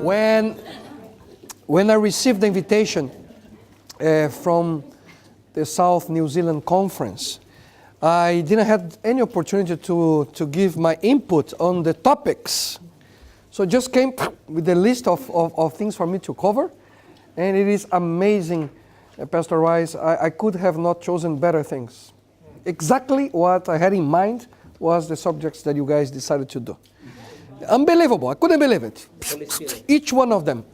When I received the invitation from the South New Zealand Conference, I didn't have any opportunity to give my input on the topics. So just came with a list of things for me to cover. And it is amazing, Pastor Rice, I could have not chosen better things. Exactly what I had in mind was the subjects that you guys decided to do. Unbelievable, I couldn't believe it. Each one of them.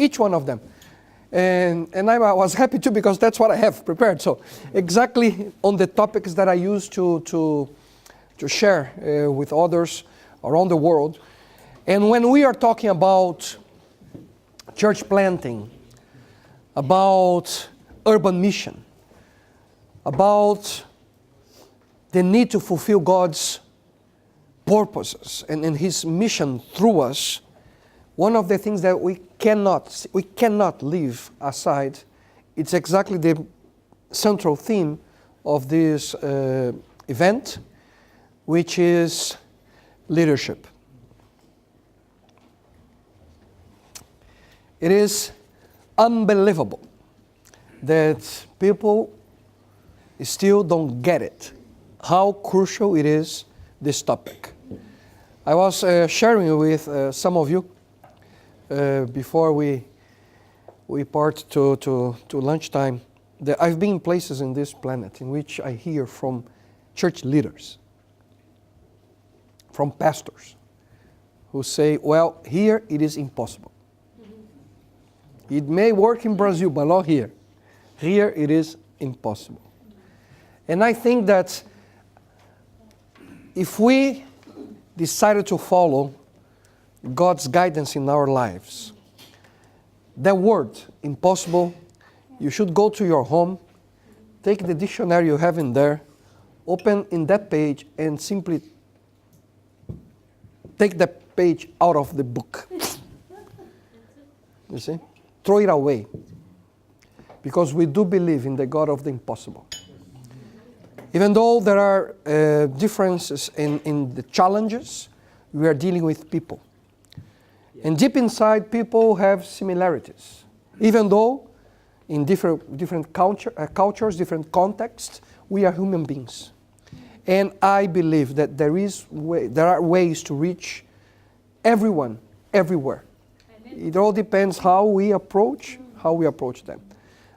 And I was happy too, because that's what I have prepared. So exactly on the topics that I used to share with others around the world. And when we are talking about church planting, about urban mission, about the need to fulfill God's purposes and His mission through us, one of the things that we cannot leave aside, it's exactly the central theme of this event, which is leadership. It is unbelievable that people still don't get it, how crucial it is, this topic. I was sharing with some of you before we part to lunchtime, that I've been in places in this planet in which I hear from church leaders, from pastors, who say, well, here it is impossible. It may work in Brazil, but not here. Here it is impossible. And I think that if we decided to follow God's guidance in our lives, that word, impossible, you should go to your home, take the dictionary you have in there, open in that page, and simply take that page out of the book. You see? Throw it away. Because we do believe in the God of the impossible. Even though there are differences in the challenges, we are dealing with people. And deep inside, people have similarities. Even though in different cultures, different contexts, we are human beings. And I believe that there are ways to reach everyone, everywhere. It all depends how we approach them.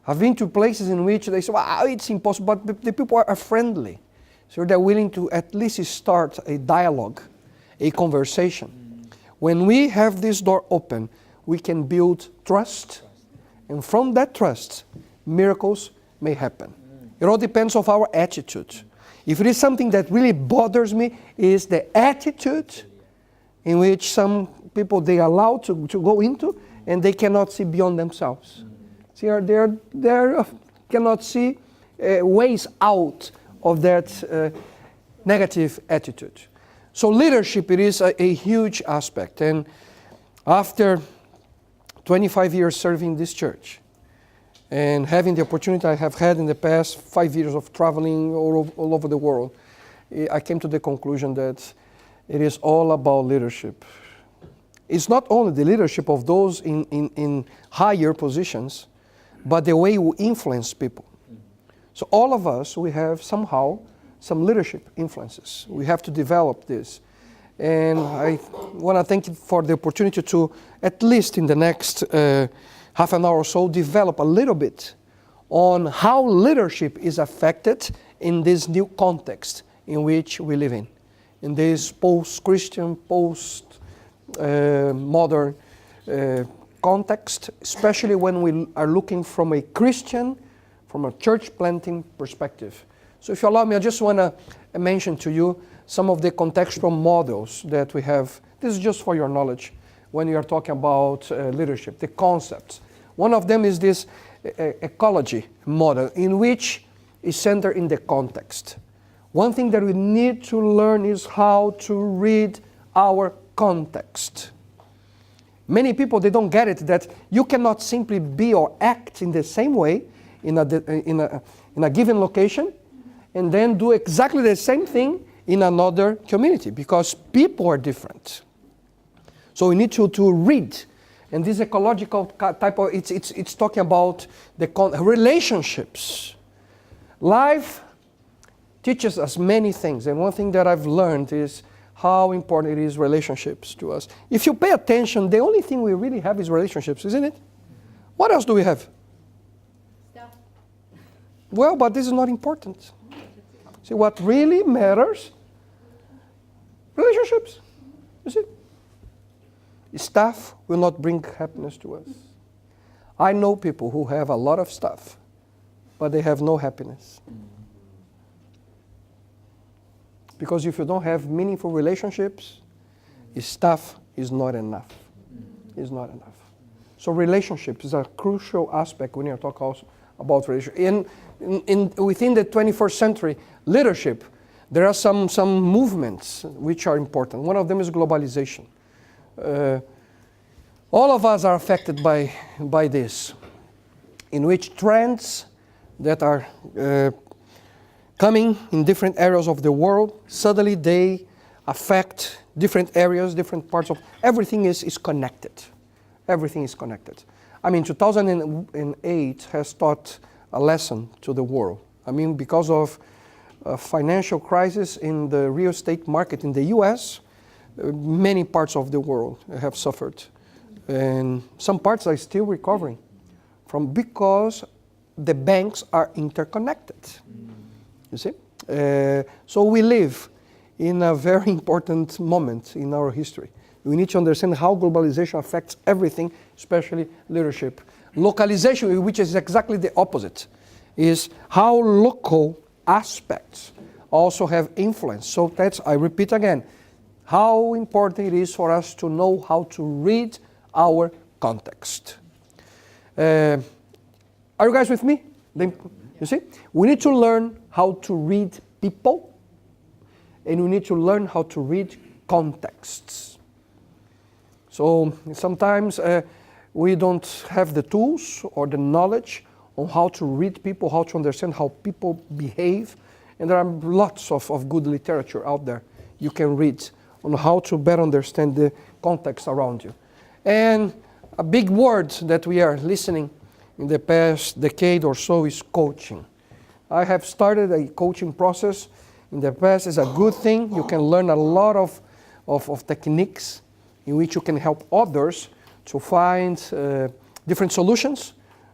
I've been to places in which they say, well, it's impossible, but the people are friendly. So they're willing to at least start a dialogue, a conversation. When we have this door open, we can build trust. And from that trust, miracles may happen. It all depends on our attitude. If it is something that really bothers me, is the attitude in which some people they allow to go into, and they cannot see beyond themselves. See, they cannot see ways out of that negative attitude. So leadership, it is a huge aspect. And after 25 years serving this church, and having the opportunity I have had in the past 5 years of traveling all over the world, I came to the conclusion that it is all about leadership. It's not only the leadership of those in higher positions, but the way we influence people. So all of us, we have somehow some leadership influences. We have to develop this. And I want to thank you for the opportunity to, at least in the next half an hour or so, develop a little bit on how leadership is affected in this new context in which we live in this post-Christian, post-modern context, especially when we are looking from a Christian, from a church planting perspective. So if you allow me, I just want to mention to you some of the contextual models that we have. This is just for your knowledge when you are talking about leadership, the concepts. One of them is this ecology model, in which is centered in the context. One thing that we need to learn is how to read our context. Many people, they don't get it, that you cannot simply be or act in the same way in a given location and then do exactly the same thing in another community, because people are different. So we need to read And this ecological type of, it's talking about the relationships. Life teaches us many things, and one thing that I've learned is how important it is relationships to us. If you pay attention, the only thing we really have is relationships, isn't it? What else do we have? Stuff. Well, but this is not important. See, what really matters? Relationships. You see? Stuff will not bring happiness to us. I know people who have a lot of stuff, but they have no happiness. Because if you don't have meaningful relationships, stuff is not enough. It's not enough. So relationships is a crucial aspect when you talk also about relationships. Within the 21st century leadership, there are some movements which are important. One of them is globalization. All of us are affected by this, in which trends that are coming in different areas of the world, suddenly they affect different areas, different parts of, everything is connected. Everything is connected. I mean, 2008 has taught a lesson to the world. I mean, because of a financial crisis in the real estate market in the US, many parts of the world have suffered. And some parts are still recovering because the banks are interconnected. You see? So we live in a very important moment in our history. We need to understand how globalization affects everything, especially leadership. Localization, which is exactly the opposite, is how local aspects also have influence. So that's, I repeat again, how important it is for us to know how to read our context. Are you guys with me? You see? We need to learn how to read people, and we need to learn how to read contexts. So sometimes we don't have the tools or the knowledge on how to read people, how to understand how people behave, and there are lots of good literature out there you can read on how to better understand the context around you. And a big word that we are listening in the past decade or so is coaching. I have started a coaching process in the past. It's a good thing. You can learn a lot of techniques in which you can help others to find different solutions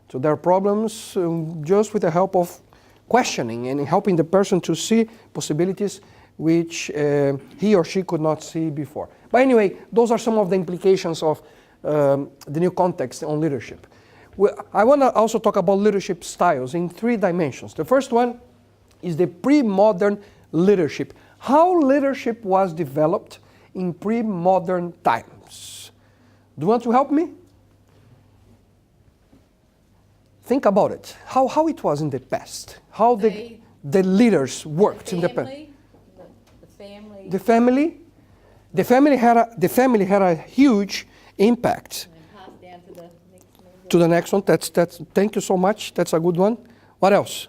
to their problems just with the help of questioning and helping the person to see possibilities which he or she could not see before. But anyway, those are some of the implications of the new context on leadership. I want to also talk about leadership styles in 3 dimensions. The first one is the pre-modern leadership. How leadership was developed in pre-modern times. Do you want to help me? Think about it. How it was in the past. How the leaders worked in the past. The family had a huge impact. To the next one. That's. Thank you so much. That's a good one. What else?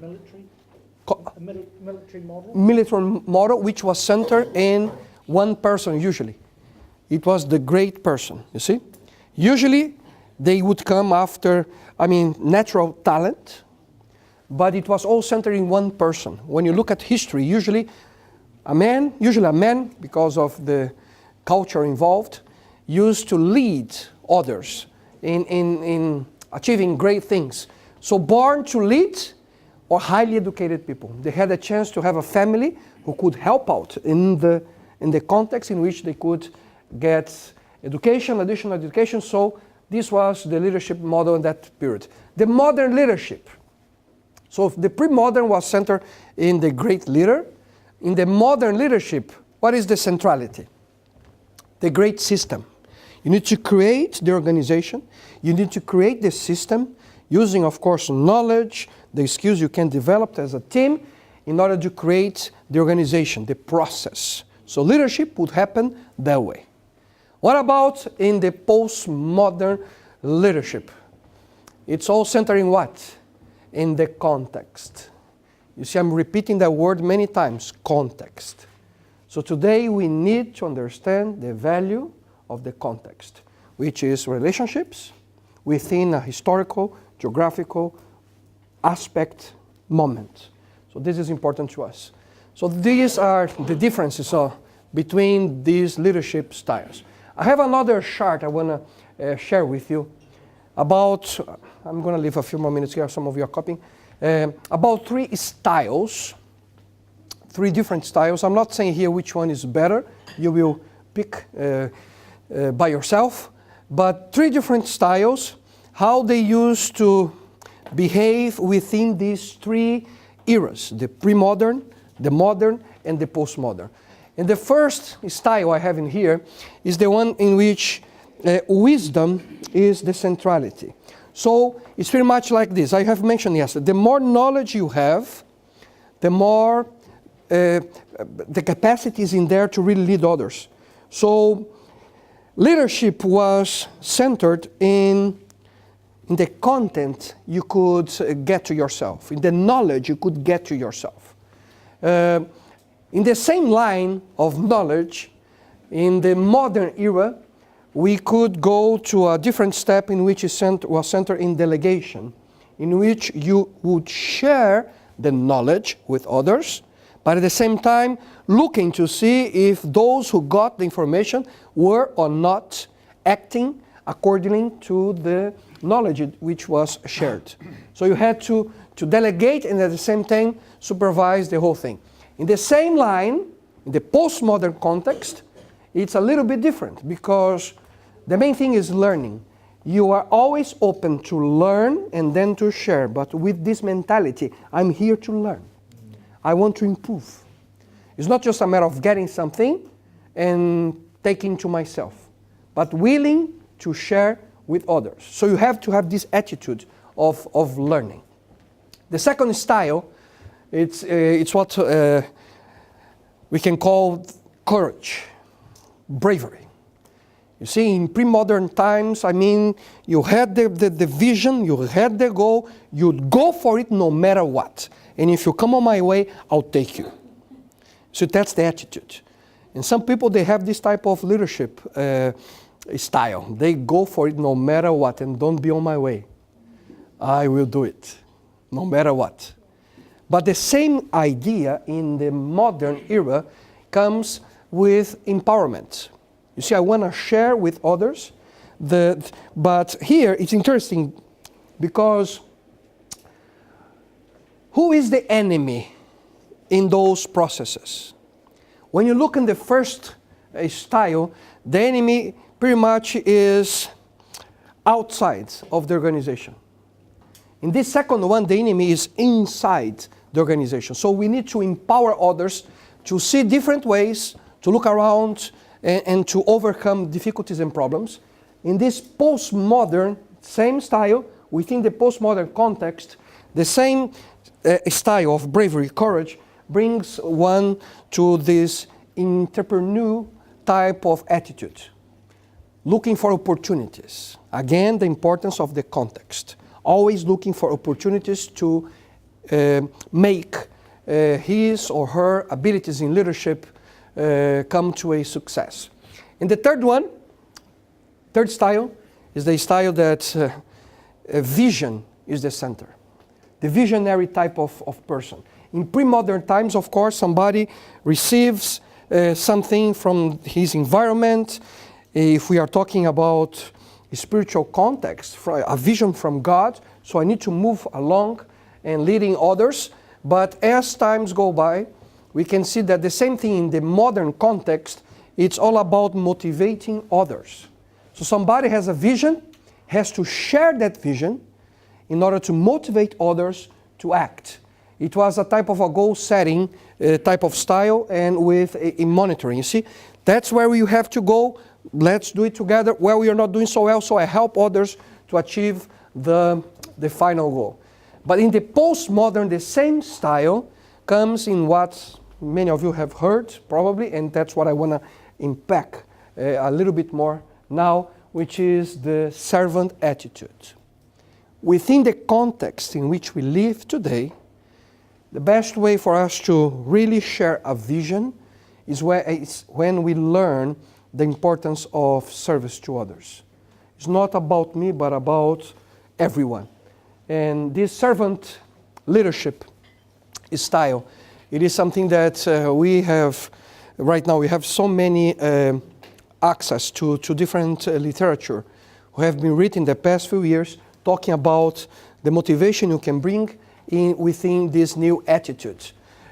Military model. Military model, which was centered in one person usually. It was the great person. You see, usually they would come after, natural talent, but it was all centered in one person. When you look at history, usually a man, because of the culture involved, used to lead others in achieving great things. So born to lead or highly educated people. They had a chance to have a family who could help out in the context in which they could get education, additional education. So this was the leadership model in that period. The modern leadership. So the pre-modern was centered in the great leader. In the modern leadership, what is the centrality? The great system. You need to create the organization. You need to create the system using, of course, knowledge, the skills you can develop as a team in order to create the organization, the process. So leadership would happen that way. What about in the postmodern leadership? It's all centered in what? In the context. You see, I'm repeating that word many times, context. So today we need to understand the value of the context. which is relationships within a historical, geographical aspect moment. So this is important to us. So these are the differences between these leadership styles. I have another chart I want to share with you about, I'm going to leave a few more minutes here, some of you are copying, about three different styles. I'm not saying here which one is better. You will pick by yourself. But three different styles, how they used to behave within these three eras, the pre-modern, the modern, and the postmodern. And the first style I have in here is the one in which wisdom is the centrality. So it's pretty much like this. I have mentioned yesterday, the more knowledge you have, the more the capacity is in there to really lead others. So leadership was centered in the content you could get to yourself, in the knowledge you could get to yourself. In the same line of knowledge, in the modern era, we could go to a different step in which it was centered in delegation, in which you would share the knowledge with others, but at the same time looking to see if those who got the information were or not acting according to the knowledge which was shared. So you had to delegate and at the same time supervise the whole thing. In the same line, in the postmodern context, it's a little bit different because the main thing is learning. You are always open to learn and then to share, but with this mentality, I'm here to learn. I want to improve. It's not just a matter of getting something and taking to myself, but willing to share with others. So you have to have this attitude of learning. The second style, it's what we can call courage, bravery. You see, in pre-modern times, I mean, you had the vision, you had the goal, you'd go for it no matter what. And if you come on my way, I'll take you. So that's the attitude. And some people, they have this type of leadership style. They go for it no matter what, and don't be on my way. I will do it, no matter what. But the same idea in the modern era comes with empowerment. You see, I want to share with others, but here it's interesting because who is the enemy in those processes? When you look in the first style, the enemy pretty much is outside of the organization. In this second one, the enemy is inside the organization. So we need to empower others to see different ways, to look around, and to overcome difficulties and problems. In this postmodern, same style, within the postmodern context, the same style of bravery, courage, brings one to this entrepreneur type of attitude. Looking for opportunities. Again, the importance of the context. Always looking for opportunities to make his or her abilities in leadership come to a success. And the third style, is the style that vision is the center. The visionary type of person. In pre-modern times, of course, somebody receives something from his environment. If we are talking about a spiritual context, a vision from God, so I need to move along and leading others. But as times go by, we can see that the same thing in the modern context, it's all about motivating others. So somebody has a vision, has to share that vision in order to motivate others to act. It was a type of a goal-setting type of style and with a monitoring. You see, that's where you have to go. Let's do it together. Well, we are not doing so well, so I help others to achieve the final goal. But in the postmodern, the same style comes in what many of you have heard, probably, and that's what I want to unpack a little bit more now, which is the servant attitude. Within the context in which we live today, the best way for us to really share a vision is when we learn the importance of service to others. It's not about me, but about everyone. And this servant leadership style, it is something that we have, right now we have so many access to different literature who have been written the past few years talking about the motivation you can bring in within this new attitude.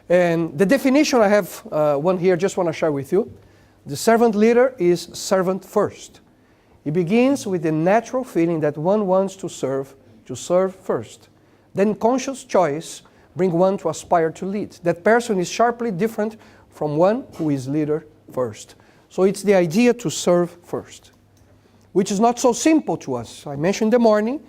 And the definition I have one here, just want to share with you. The servant leader is servant first. It begins with the natural feeling that one wants to serve first. Then conscious choice bring one to aspire to lead. That person is sharply different from one who is leader first. So it's the idea to serve first, which is not so simple to us. I mentioned in the morning,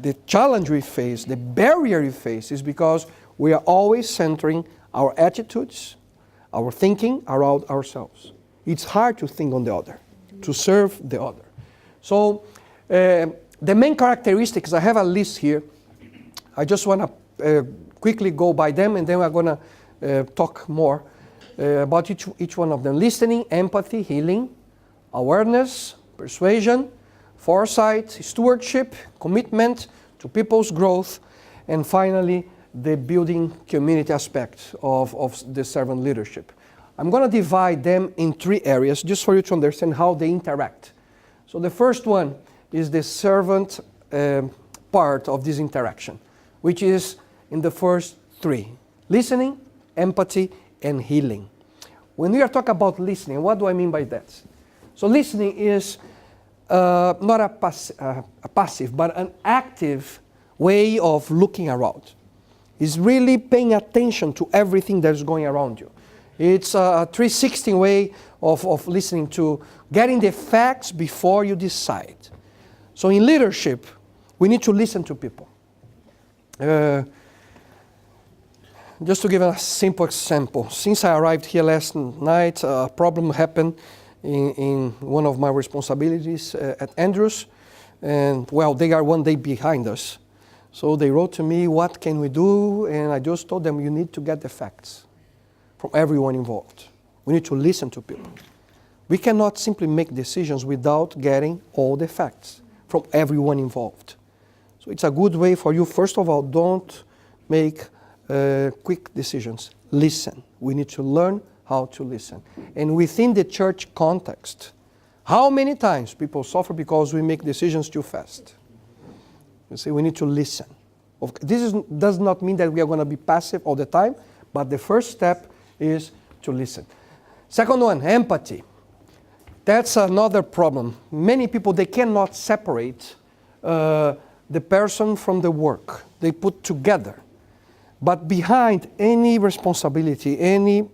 the challenge we face, the barrier we face is because we are always centering our attitudes, our thinking around ourselves. It's hard to think on the other, to serve the other. So the main characteristics, I have a list here. I just want to quickly go by them, and then we're going to talk more about each one of them. Listening, empathy, healing, awareness, persuasion, foresight, stewardship, commitment to people's growth, and finally, the building community aspect of the servant leadership. I'm going to divide them in 3 areas just for you to understand how they interact. So the first one is the servant part of this interaction, which is in the first 3. Listening, empathy, and healing. When we are talking about listening, what do I mean by that? So listening is not a passive, but an active way of looking around. It's really paying attention to everything that's going around you. It's a 360 way of listening to getting the facts before you decide. So in leadership, we need to listen to people. Just to give a simple example, since I arrived here last night, a problem happened in one of my responsibilities at Andrews, and well, they are one day behind us. So they wrote to me, what can we do? And I just told them, you need to get the facts from everyone involved. We need to listen to people. We cannot simply make decisions without getting all the facts from everyone involved. So it's a good way for you, first of all, don't make quick decisions. Listen. We need to learn how to listen. And within the church context, how many times people suffer because we make decisions too fast? You see, we need to listen. This does not mean that we are going to be passive all the time, but the first step is to listen. Second one, empathy. That's another problem. Many people, they cannot separate the person from the work. They put together. But behind any responsibility, any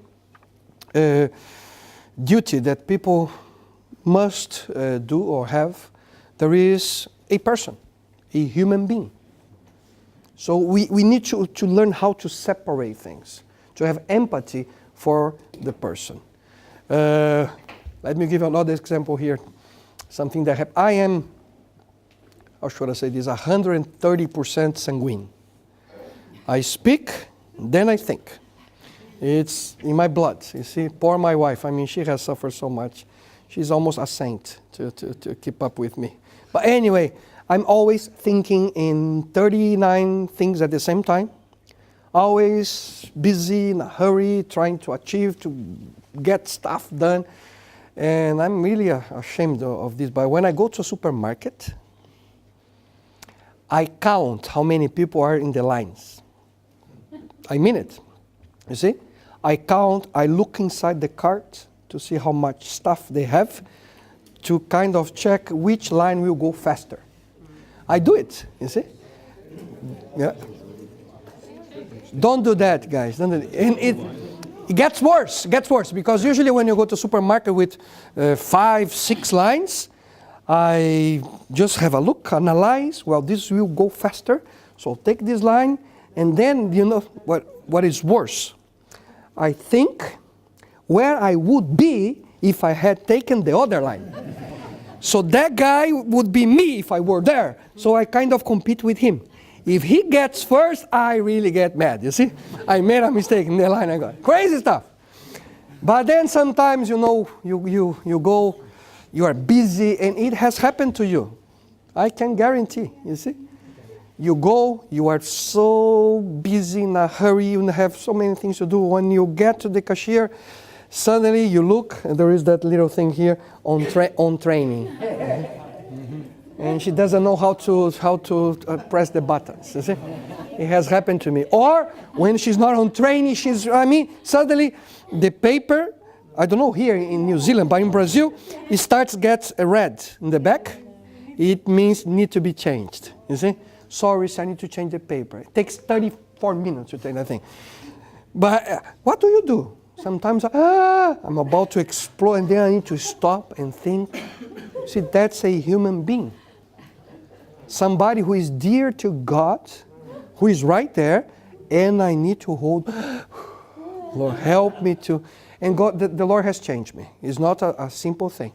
duty that people must do or have, there is a person, a human being. So we need to learn how to separate things, to have empathy for the person. Let me give another example here. Something that happened. I am, how should I say this, 130% sanguine. I speak, then I think. It's in my blood. You see, poor my wife. I mean, she has suffered so much. She's almost a saint to keep up with me. But anyway, I'm always thinking in 39 things at the same time. Always busy, in a hurry, trying to achieve, to get stuff done. And I'm really ashamed of this. But when I go to a supermarket, I count how many people are in the lines. I mean it. You see? I count, I look inside the cart to see how much stuff they have, to kind of check which line will go faster. I do it, you see? Yeah. Don't do that, guys. Don't do that. And it gets worse, because usually when you go to a supermarket with 5, 6 lines, I just have a look, analyze, well, this will go faster, so take this line, and then, you know, what is worse? I think where I would be if I had taken the other line. So that guy would be me if I were there. So I kind of compete with him. If he gets first, I really get mad, you see? I made a mistake in the line I got. Crazy stuff. But then sometimes, you know, you go You are busy, and it has happened to you. I can guarantee, you see. You go, you are so busy, in a hurry, you have so many things to do. When you get to the cashier, suddenly you look, and there is that little thing here on training. And she doesn't know how to press the buttons, you see. It has happened to me. Or when she's not on training, suddenly the paper, I don't know here in New Zealand, but in Brazil, it starts to get red in the back. It means need to be changed, you see. Sorry, sir, I need to change the paper. It takes 34 minutes to take that thing. But what do you do? Sometimes I'm about to explode, and then I need to stop and think. See, that's a human being. Somebody who is dear to God, who is right there, and I need to hold, Lord, help me to. And God, the Lord has changed me. It's not a simple thing.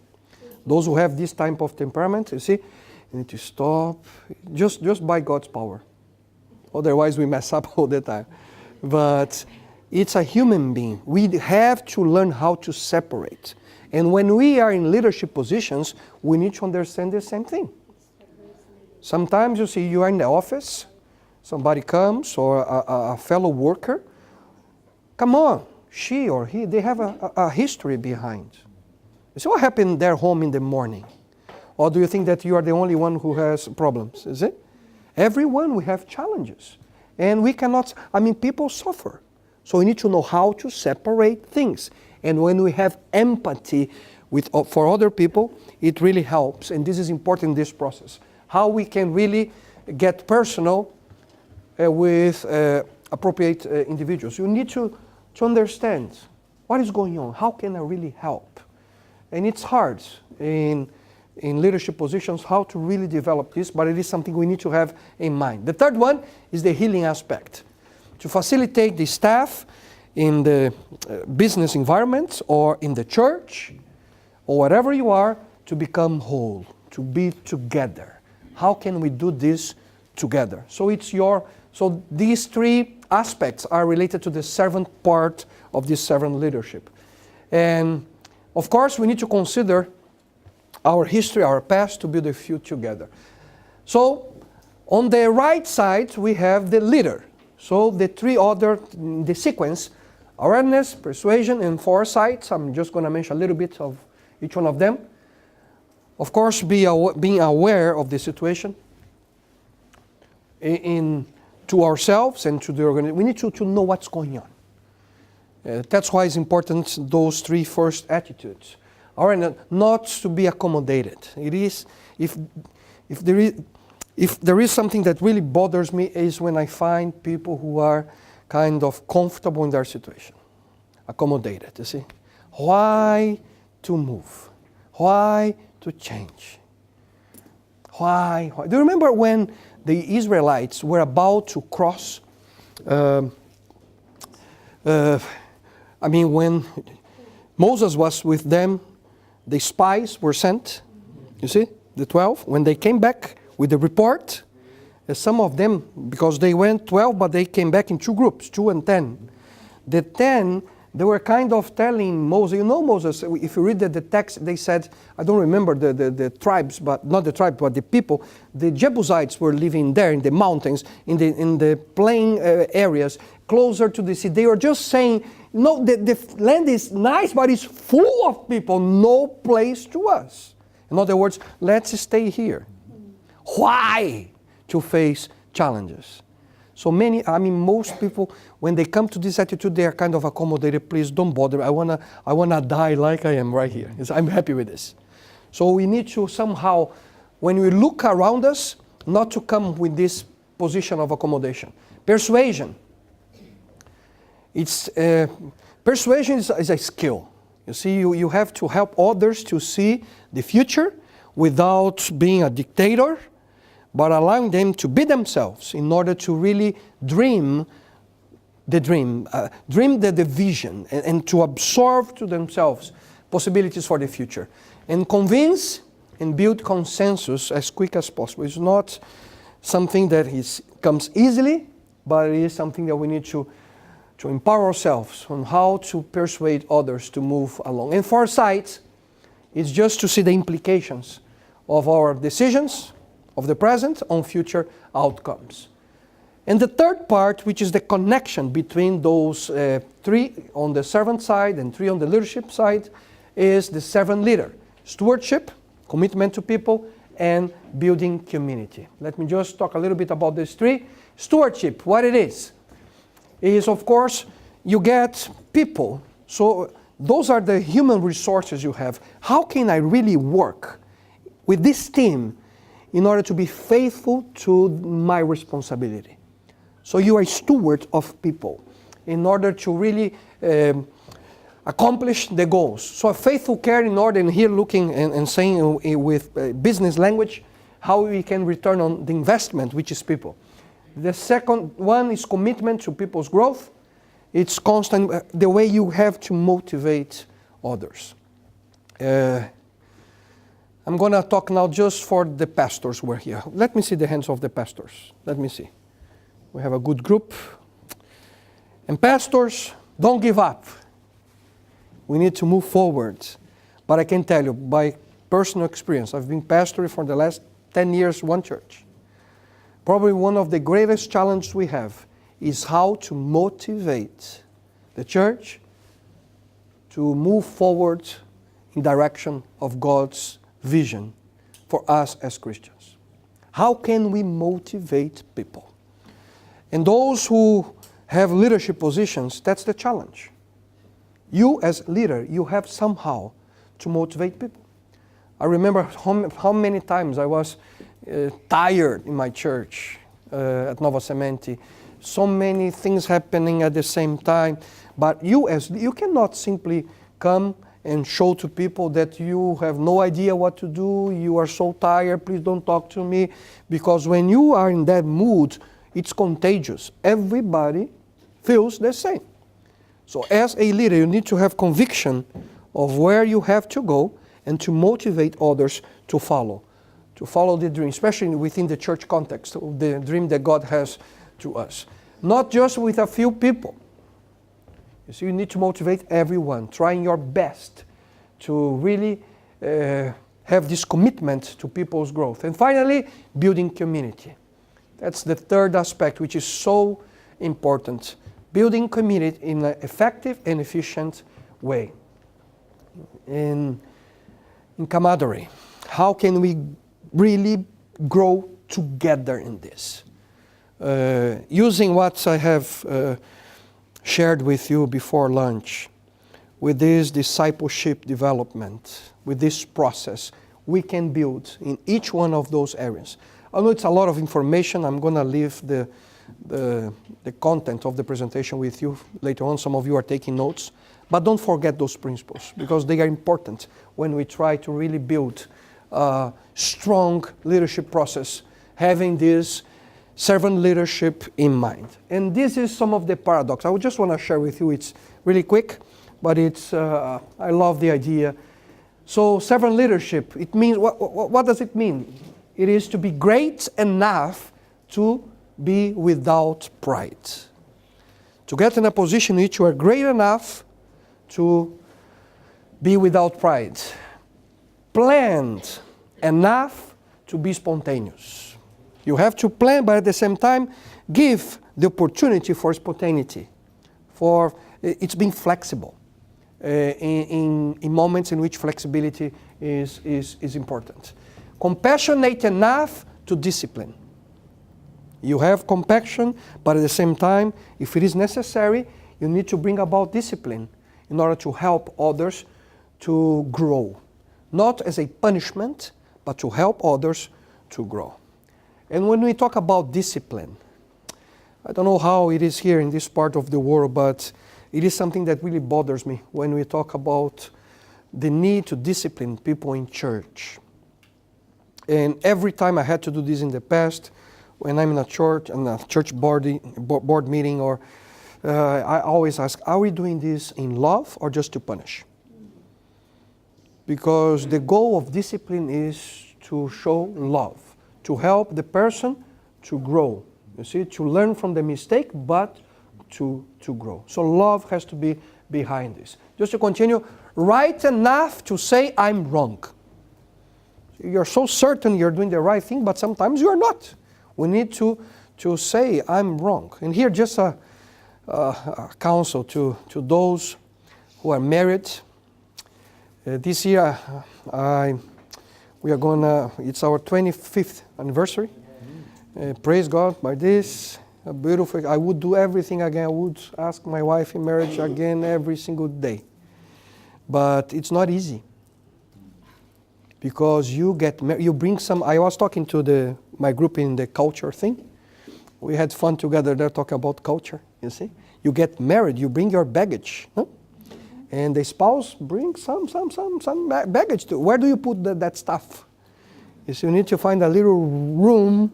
Those who have this type of temperament, you see, you need to stop, just by God's power. Otherwise, we mess up all the time. But it's a human being. We have to learn how to separate. And when we are in leadership positions, we need to understand the same thing. Sometimes you see, you are in the office, somebody comes, or a fellow worker. Come on, she or he, they have a history behind. You see what happened in their home in the morning? Or do you think that you are the only one who has problems? Is it? Everyone, we have challenges. And we cannot, people suffer. So we need to know how to separate things. And when we have empathy for other people, it really helps. And this is important in this process. How we can really get personal with appropriate individuals. You need to understand what is going on. How can I really help? And it's hard in leadership positions how to really develop this, but it is something we need to have in mind. The third one is the healing aspect. To facilitate the staff in the business environment or in the church or wherever you are to become whole, to be together. How can we do this together? So these three aspects are related to the servant part of this servant leadership. And of course, we need to consider our history, our past, to build a future together. So, on the right side, we have the leader. So, the three other, the sequence, awareness, persuasion, and foresight. I'm just going to mention a little bit of each one of them. Of course, being aware of the situation to ourselves and to the organization. We need to know what's going on. That's why it's important, those three first attitudes. Not to be accommodated. It is, if there is something that really bothers me, is when I find people who are kind of comfortable in their situation. Accommodated, you see. Why to move? Why to change? Why? Do you remember when the Israelites were about to cross, when Moses was with them, the spies were sent, you see, the 12. When they came back with the report, some of them, because they went 12, but they came back in two groups, 2 and 10. The 10, they were kind of telling Moses, Moses, if you read the text, they said, I don't remember the tribes, but not the tribe, but the people. The Jebusites were living there in the mountains, in the plain areas, closer to the sea. They were just saying, no, the land is nice, but it's full of people. No place to us. In other words, let's stay here. Why? To face challenges. So most people, when they come to this attitude, they are kind of accommodated. Please don't bother. I wanna die like I am right here. I'm happy with this. So we need to somehow, when we look around us, not to come with this position of accommodation. Persuasion. Persuasion is a skill. You see, you have to help others to see the future without being a dictator, but allowing them to be themselves in order to really dream the dream, dream the vision, and to absorb to themselves possibilities for the future. And convince and build consensus as quick as possible. It's not something that comes easily, but it is something that we need to empower ourselves on how to persuade others to move along. And foresight It's just to see the implications of our decisions of the present on future outcomes. And the third part, which is the connection between those three on the servant side and three on the leadership side, is the servant leader. Stewardship, commitment to people, and building community. Let me just talk a little bit about these three. Stewardship, what it is of course, you get people. So those are the human resources you have. How can I really work with this team in order to be faithful to my responsibility? So you are a steward of people in order to really accomplish the goals. So a faithful care in order, and here looking and saying with business language, how we can return on the investment, which is people. The second one is commitment to people's growth. It's constant, the way you have to motivate others. I'm going to talk now just for the pastors who are here. Let me see the hands of the pastors. Let me see. We have a good group. And pastors, don't give up. We need to move forward. But I can tell you, by personal experience, I've been pastoring for the last 10 years, one church. Probably one of the greatest challenges we have is how to motivate the church to move forward in direction of God's vision for us as Christians. How can we motivate people? And those who have leadership positions, that's the challenge. You as leader, you have somehow to motivate people. I remember how many times I was tired in my church at Nova Semente. So many things happening at the same time. But you cannot simply come and show to people that you have no idea what to do, you are so tired, please don't talk to me. Because when you are in that mood, it's contagious. Everybody feels the same. So as a leader, you need to have conviction of where you have to go and to motivate others to follow the dream, especially within the church context, the dream that God has to us. Not just with a few people. You see, you need to motivate everyone, trying your best to really have this commitment to people's growth. And finally, building community. That's the third aspect, which is so important. Building community in an effective and efficient way. In camaraderie, how can we really grow together in this? Using what I have shared with you before lunch, with this discipleship development, with this process, we can build in each one of those areas. I know it's a lot of information. I'm going to leave the content of the presentation with you later on. Some of you are taking notes. But don't forget those principles, because they are important when we try to really build a strong leadership process, having this servant leadership in mind. And this is some of the paradox. I would just want to share with you. It's really quick, but it's I love the idea. So servant leadership, it means, what does it mean? It is to be great enough to be without pride. To get in a position in which you are great enough to be without pride. Planned enough to be spontaneous. You have to plan, but at the same time, give the opportunity for spontaneity. For it's being flexible in moments in which flexibility is important. Compassionate enough to discipline. You have compassion, but at the same time, if it is necessary, you need to bring about discipline in order to help others to grow. Not as a punishment, but to help others to grow. And when we talk about discipline, I don't know how it is here in this part of the world, but it is something that really bothers me when we talk about the need to discipline people in church. And every time I had to do this in the past, when I'm in a church board meeting, or I always ask, are we doing this in love or just to punish? Because the goal of discipline is to show love, to help the person to grow. You see, to learn from the mistake, but to grow. So love has to be behind this. Just to continue, right enough to say I'm wrong. You're so certain you're doing the right thing, but sometimes you're not. We need to say I'm wrong. And here just a counsel to those who are married. This year we are gonna, it's our 25th anniversary. Praise God by this. Beautiful. I would do everything again. I would ask my wife in marriage again every single day. But it's not easy. Because you bring some, I was talking to my group in the culture thing. We had fun together there talking about culture, you see. You get married, you bring your baggage. No? And the spouse brings some baggage too. Where do you put that stuff? You see, you need to find a little room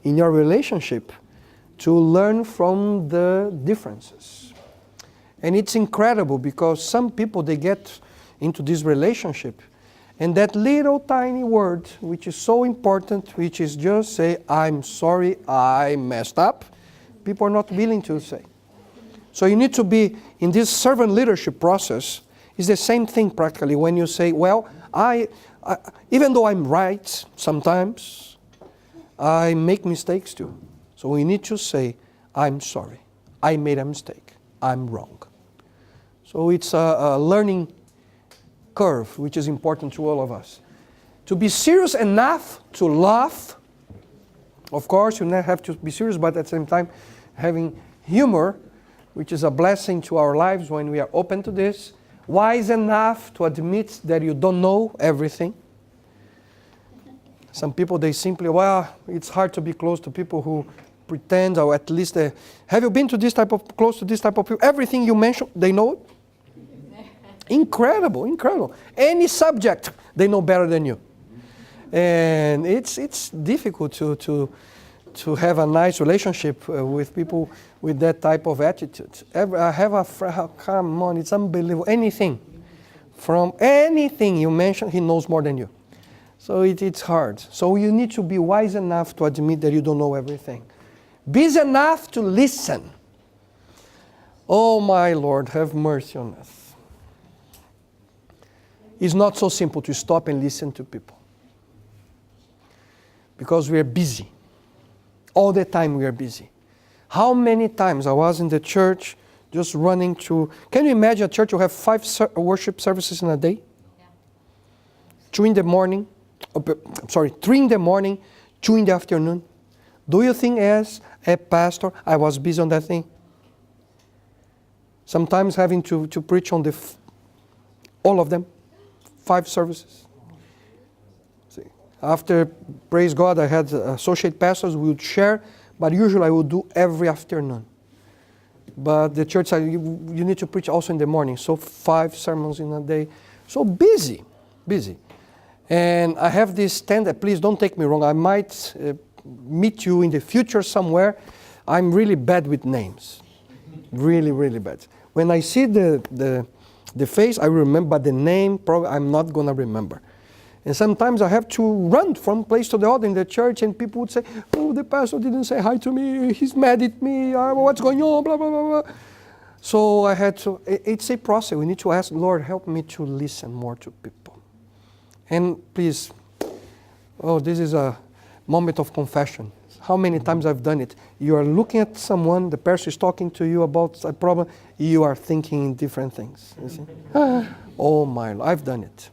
in your relationship to learn from the differences. And it's incredible because some people, they get into this relationship and that little tiny word, which is so important, which is just say, I'm sorry, I messed up, people are not willing to say. So you need to be, in this servant leadership process, it's the same thing practically when you say, well, I even though I'm right sometimes, I make mistakes too. So we need to say, I'm sorry. I made a mistake. I'm wrong. So it's a learning curve, which is important to all of us. To be serious enough to laugh. Of course, you not have to be serious, but at the same time, having humor, which is a blessing to our lives when we are open to this. Wise enough to admit that you don't know everything. Some people, they simply, well, it's hard to be close to people who pretend, or at least, have you been to this type of, close to this type of people? Everything you mention, they know it. Incredible, incredible. Any subject, they know better than you. And it's difficult to have a nice relationship with people with that type of attitude. I have a friend, come on, it's unbelievable. Anything, from anything you mention, he knows more than you. So it's hard. So you need to be wise enough to admit that you don't know everything. Busy enough to listen. Oh my Lord, have mercy on us. It's not so simple to stop and listen to people. Because we are busy. All the time we are busy. How many times I was in the church just running to... Can you imagine a church will have 5 worship services in a day? Yeah. 2 in the morning. 3 in the morning, 2 in the afternoon. Do you think as a pastor, I was busy on that thing? Sometimes having to preach on all of them, 5 services. See, after, praise God, I had associate pastors who would share, but usually I would do every afternoon. But the church said, you need to preach also in the morning. So 5 sermons in a day. So busy. And I have this standard, please don't take me wrong, I might meet you in the future somewhere. I'm really bad with names. Really, really bad. When I see the face, I remember the name, probably I'm not going to remember. And sometimes I have to run from place to the other in the church, and people would say, oh, the pastor didn't say hi to me, he's mad at me, what's going on, blah, blah, blah, blah. So I had to, it's a process. We need to ask, Lord, help me to listen more to people. And please, this is a moment of confession. How many times I've done it? You are looking at someone, the person is talking to you about a problem, you are thinking different things. You see? Oh my Lord, I've done it.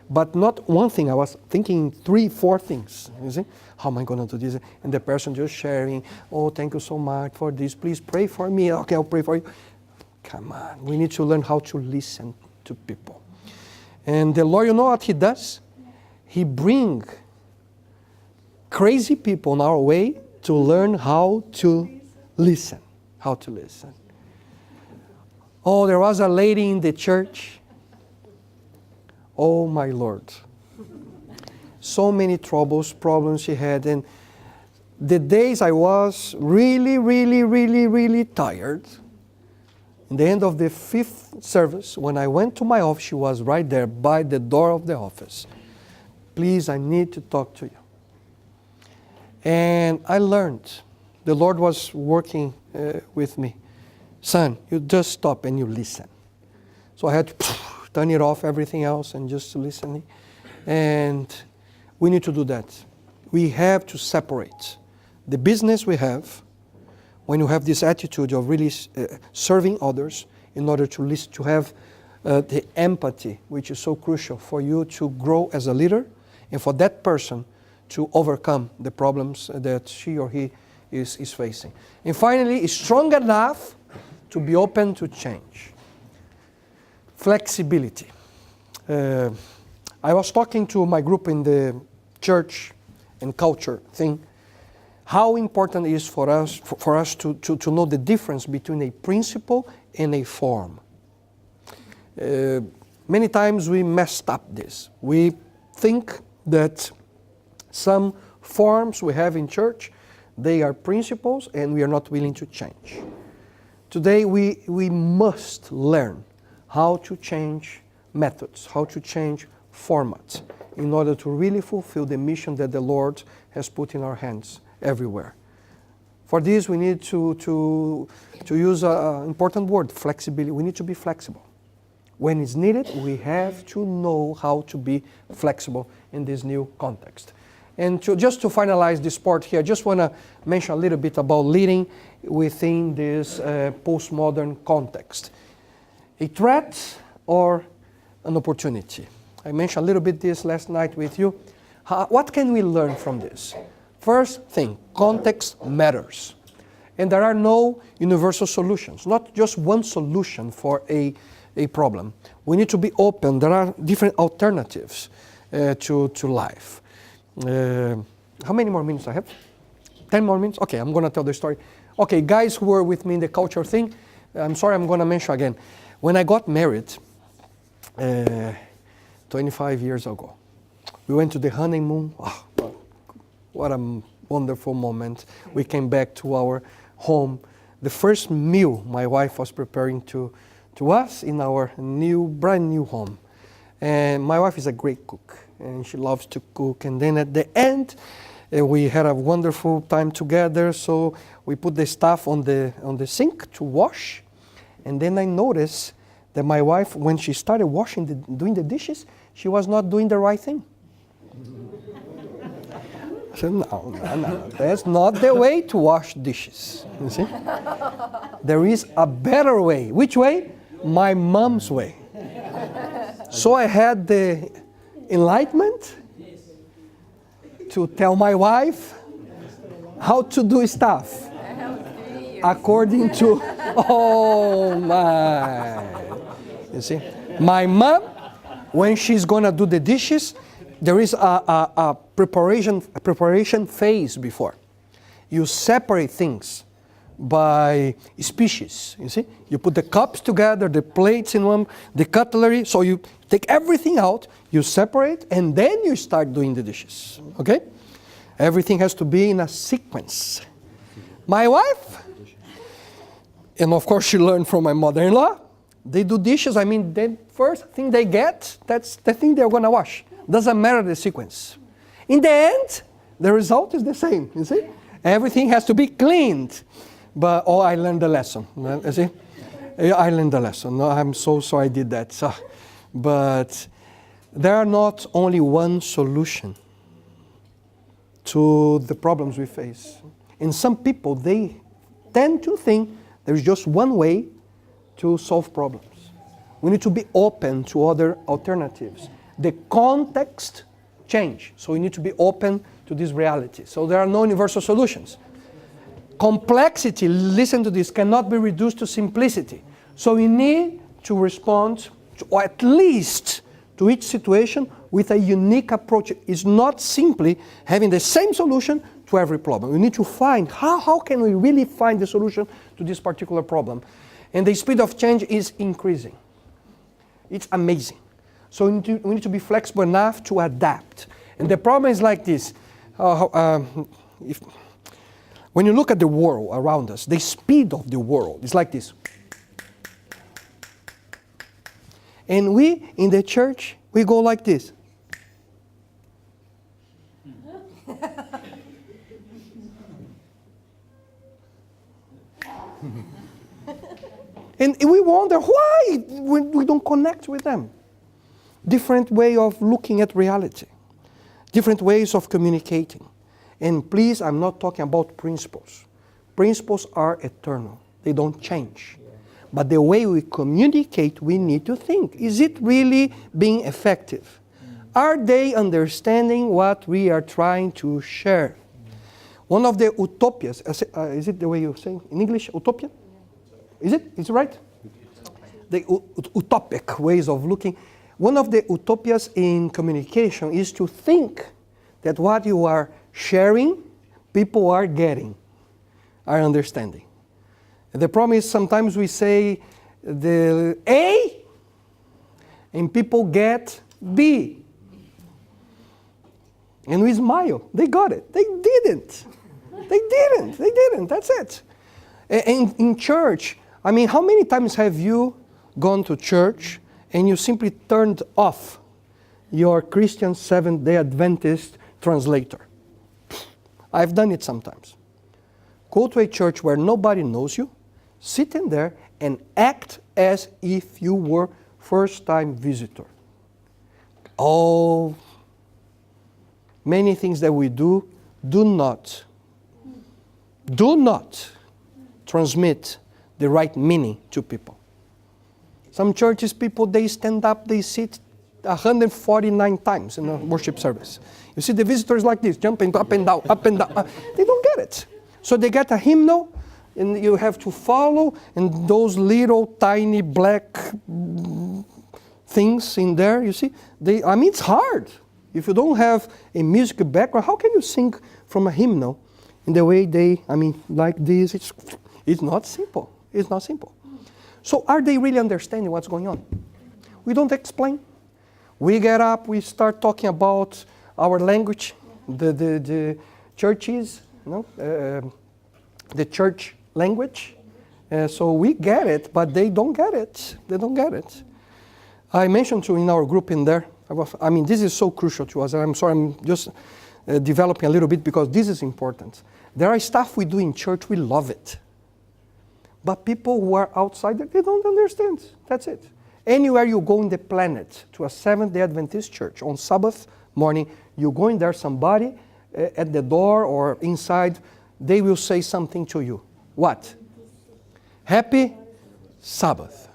But not one thing, I was thinking 3, 4 things. You see? How am I going to do this? And the person just sharing, oh, thank you so much for this. Please pray for me. Okay, I'll pray for you. Come on, we need to learn how to listen to people. And the Lord, you know what He does? He brings crazy people in our way to learn how to listen. How to listen. Oh, there was a lady in the church. Oh, my Lord. So many problems she had. And the days I was really, really, really, really tired. In the end of the 5th service, when I went to my office, she was right there by the door of the office. Please, I need to talk to you. And I learned. The Lord was working with me. Son, you just stop and you listen. So I had to turn it off, everything else, and just listening. And we need to do that. We have to separate the business we have when you have this attitude of really serving others in order to listen, to have the empathy, which is so crucial for you to grow as a leader and for that person to overcome the problems that she or he is facing. And finally, is strong enough to be open to change. Flexibility. I was talking to my group in the church and culture thing, how important it is for us to know the difference between a principle and a form. Many times we messed up this. We think that some forms we have in church, they are principles and we are not willing to change. Today we must learn how to change methods, how to change formats in order to really fulfill the mission that the Lord has put in our hands everywhere. For this we need to use an important word, flexibility. We need to be flexible. When it's needed, we have to know how to be flexible in this new context. And just to finalize this part here, I just want to mention a little bit about leading within this postmodern context. A threat or an opportunity? I mentioned a little bit this last night with you. What can we learn from this? First thing, context matters. And there are no universal solutions, not just one solution for a problem. We need to be open. There are different alternatives to life. How many more minutes I have? 10 more minutes? Okay, I'm going to tell the story. Okay, guys who were with me in the culture thing, I'm sorry, I'm going to mention again. When I got married 25 years ago, we went to the honeymoon. Oh, what a wonderful moment. We came back to our home. The first meal my wife was preparing to us in our brand new home. And my wife is a great cook, and she loves to cook. And then at the end, we had a wonderful time together. So we put the stuff on the sink to wash. And then I noticed that my wife, when she started doing the dishes, she was not doing the right thing. I said, no, that's not the way to wash dishes. You see? There is a better way. Which way? My mom's way. So I had the enlightenment to tell my wife how to do stuff according to, oh my. You see? My mom, when she's going to do the dishes, there is a preparation phase before. You separate things by species, you see? You put the cups together, the plates in one, the cutlery, so you take everything out, you separate, and then you start doing the dishes, okay? Everything has to be in a sequence. My wife, and of course she learned from my mother-in-law, they do dishes, the first thing they get, that's the thing they're going to wash. Doesn't matter the sequence. In the end, the result is the same, you see? Everything has to be cleaned. But, I learned the lesson, you see? I learned the lesson. No, I'm so sorry I did that. So, but there are not only one solution to the problems we face. And some people, they tend to think there's just one way to solve problems. We need to be open to other alternatives. The context change, so we need to be open to this reality. So there are no universal solutions. Complexity, listen to this, cannot be reduced to simplicity. So we need to respond, or at least to each situation, with a unique approach. It's not simply having the same solution to every problem. We need to find how can we really find the solution to this particular problem. And the speed of change is increasing. It's amazing. So we need to be flexible enough to adapt. And the problem is like this. When you look at the world around us, the speed of the world is like this. And we, in the church, we go like this. And we wonder why we don't connect with them. Different way of looking at reality. Different ways of communicating. And please, I'm not talking about principles. Principles are eternal. They don't change. But the way we communicate, we need to think. Is it really being effective? Are they understanding what we are trying to share? One of the utopias, is it the way you say in English, utopia? Is it? Is it right? The utopic ways of looking. One of the utopias in communication is to think that what you are sharing, people are getting, are understanding. And the problem is sometimes we say the A and people get B. And we smile. They got it. They didn't. They didn't. They didn't. That's it. And in church, I mean, how many times have you gone to church and you simply turned off your Christian Seventh-day Adventist translator? I've done it sometimes. Go to a church where nobody knows you, sit in there and act as if you were first-time visitor. Oh, many things that we do not transmit the right meaning to people. Some churches, people, they stand up, they sit 149 times in a worship service. You see the visitors like this, jumping up and down, up and down. They don't get it. So they get a hymnal, and you have to follow, and those little tiny black things in there, you see, it's hard. If you don't have a musical background, how can you sing from a hymnal in the way like this? It's not simple. It's not simple. So are they really understanding what's going on? We don't explain. We get up, we start talking about our language, the churches, the church language. So we get it, but they don't get it. They don't get it. I mentioned in our group in there, this is so crucial to us, and I'm sorry, I'm just developing a little bit because this is important. There are stuff we do in church, we love it. But people who are outside, they don't understand. That's it. Anywhere you go in the planet to a Seventh-day Adventist church on Sabbath morning, you go in there, somebody at the door or inside, they will say something to you. What? Happy Sabbath.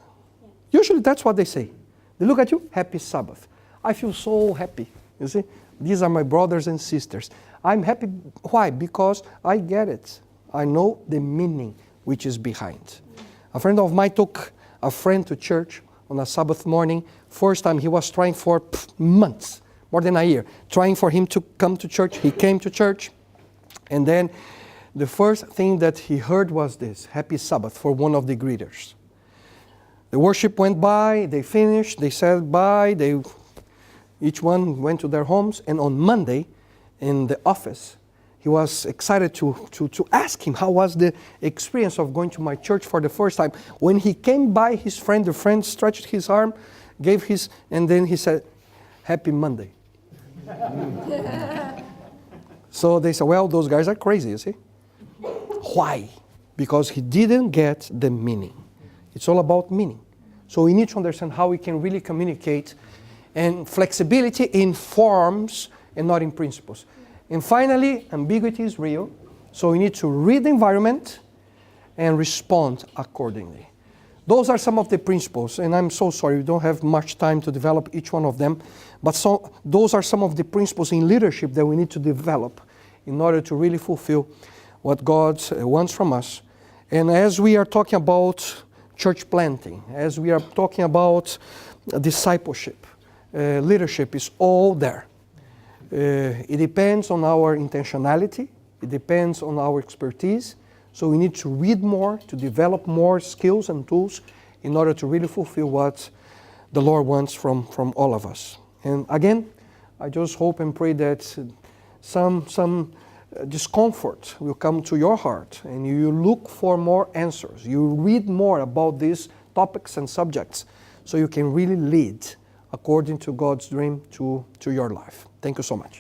Usually that's what they say. They look at you, happy Sabbath. I feel so happy. You see, these are my brothers and sisters. I'm happy. Why? Because I get it. I know the meaning which is behind. A friend of mine took a friend to church on a Sabbath morning. First time he was trying for months, more than a year, trying for him to come to church. He came to church, and then the first thing that he heard was this, Happy Sabbath, for one of the greeters. The worship went by, they finished, they said bye, each one went to their homes, and on Monday in the office, he was excited to ask him how was the experience of going to my church for the first time. When he came by his friend, the friend stretched his arm, and then he said, Happy Monday. So they said, well, those guys are crazy, you see. Why? Because he didn't get the meaning. It's all about meaning. So we need to understand how we can really communicate, and flexibility in forms and not in principles. And finally, ambiguity is real. So we need to read the environment and respond accordingly. Those are some of the principles, and I'm so sorry, we don't have much time to develop each one of them, but those are some of the principles in leadership that we need to develop in order to really fulfill what God wants from us. And as we are talking about church planting, as we are talking about discipleship, leadership is all there. It depends on our intentionality. It depends on our expertise. So we need to read more, to develop more skills and tools in order to really fulfill what the Lord wants from all of us. And again, I just hope and pray that some discomfort will come to your heart and you look for more answers. You read more about these topics and subjects so you can really lead according to God's dream to your life. Thank you so much.